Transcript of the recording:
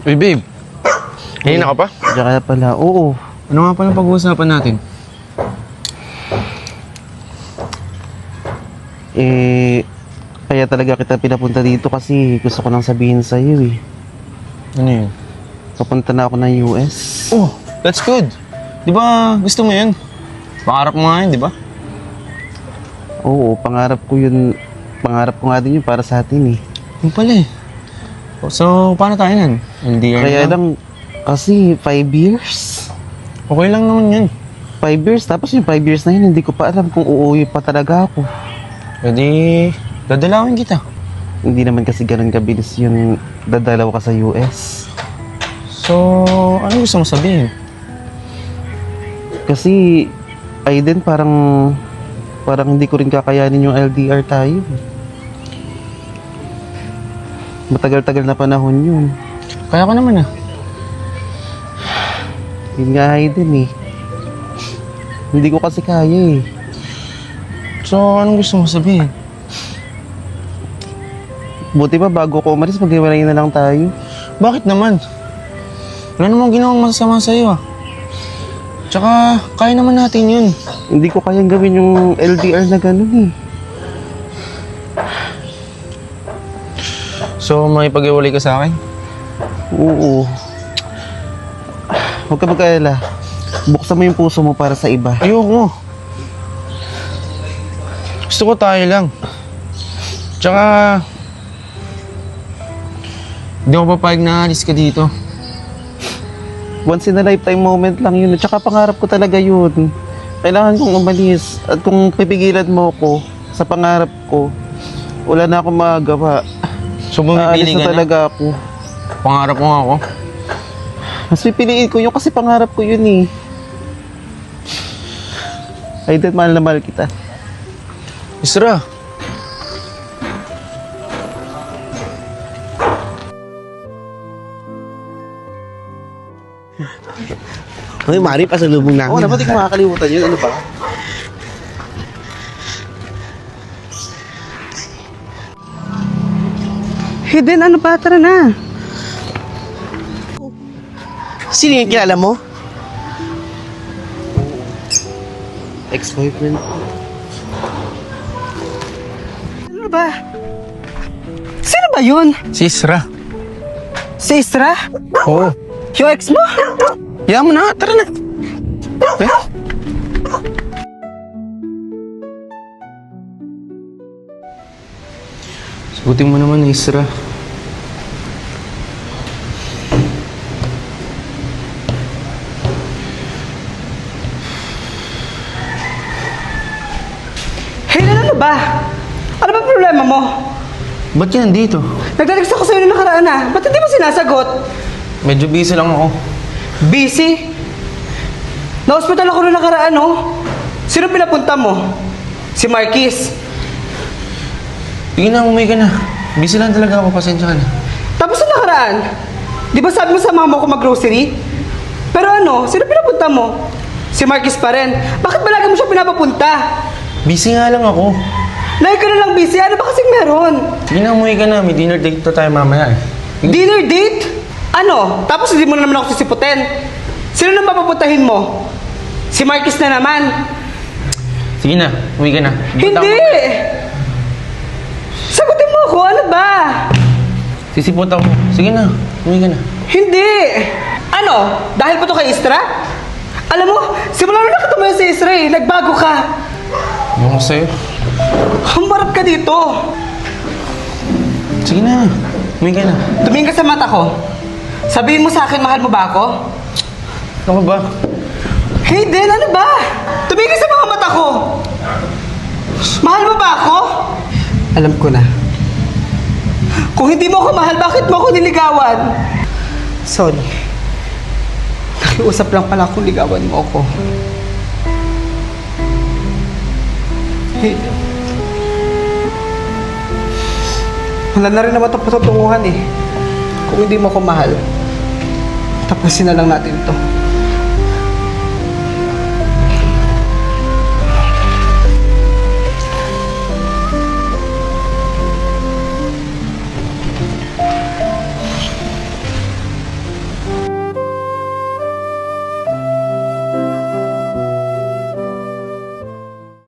Uy, babe. Kanina ka pa? Diyan ka pala. Oo. Ano nga pala pag-uusapan natin? Kaya talaga kita pinapunta dito kasi gusto ko nang sabihin sa'yo eh. Ano yun? Papunta na ako ng US. Oh, that's good. Di ba gusto mo yun? Pangarap mo nga yun, di ba? Oo, pangarap ko yun. Pangarap ko nga din yun para sa atin eh. Yung pala eh. So, paano tayo nan? LDR Kaya na lang, kasi 5 years. Okay lang naman yun. 5 years, tapos yung 5 years na yun, hindi ko pa alam kung uuwi pa talaga ako. Pwede, dadalawin kita. Hindi naman kasi ganun kabilis yung dadalaw ka sa US. So, ano gusto mo sabihin? Kasi, ay din parang hindi ko rin kakayanin yung LDR tayo. Matagal-tagal na panahon yun. Kaya ko naman ah. Yun nga Hayden eh. Hindi ko kasi kaya eh. So, anong gusto mo sabihin? Buti pa bago ko umalis, maghiwalay na lang tayo. Bakit naman? Wala namang ginawang masasama sa'yo ah. Tsaka, kaya naman natin yun. Hindi ko kayang gawin yung LDR na gano'n eh. So, makipag-iwalay ka sa akin? Oo. Huwag ka mag-alala. Buksan mo yung puso mo para sa iba. Ayoko. Gusto ko tayo lang. Tsaka, hindi ako papayag na alis ka dito. Once in a lifetime moment lang yun. Tsaka pangarap ko talaga yun. Kailangan kong umalis. At kung pipigilan mo ko sa pangarap ko, wala na akong magagawa. So, Aalis bumipili na ka na? talaga ako. Pangarap mo nga ako. Mas pipiliin ko yun kasi pangarap ko yun eh. Hayden, mahal na mahal kita. Isra. Hoy, Mari, pasalubong namin. Oo, dapat di ko makakalimutan yun. Ano ba? Hayden, ano ba? Tara na. Sino yung kilala mo? Ex-boyfriend. Ano ba? Sino ba yun? Si Isra. Si Isra? Oo. Yung ex mo? Hayaan mo na. Tara na. Okay? Sagutin mo naman, Isra. Hayden, ano ba? Ano ba problema mo? Ba't ka nandito? Nagdalag ako sa'yo nung nakaraan na. Ba't hindi mo sinasagot? Medyo busy lang ako. Busy? Na-hospital ako nung nakaraan, no? Sino pinapunta mo? Si Marquis. Sige na, umuwi ka na. Busy lang talaga ako. Pasensya ka na. Tapos nung nakaraan, di ba sabi mo sa mama ko mag-grocery? Pero ano, sino pinapunta mo? Si Marquis pa rin. Bakit ba lagi mo siya pinapapunta? Busy nga lang ako. Lagi ka na lang busy. Ano ba kasing meron? Sige na, umuwi ka na. May dinner date to tayo mamaya eh. Dinner date? Ano? Tapos hindi mo na naman ako sisiputin. Sino nang papapuntahin mo? Si Marquis na naman. Sige na, umuwi ka na. Hindi! Sagutin mo ako, ano ba? Sisipot ako. Sige na, umuwi ka na. Hindi! Ano? Dahil pa to kay Istra? Alam mo, simula nung nakatumayo sa Istra eh, nagbago ka. Yung ko sa'yo. Humarap ka dito. Sige na, umuwi ka na. Tumingin ka sa mata ko. Sabihin mo sa akin, mahal mo ba ako? Ano ba? Hayden, ano ba? Tumingin ka sa mga mata ko. Mahal mo ba ako? Alam ko na. Kung hindi mo ako mahal, bakit mo ako niligawan? Sorry. Nakiusap lang pala kung ligawan mo ako. Hayden. Wala na rin naman ito patutunguhan eh. Kung hindi mo ako mahal, tapusin na lang natin to.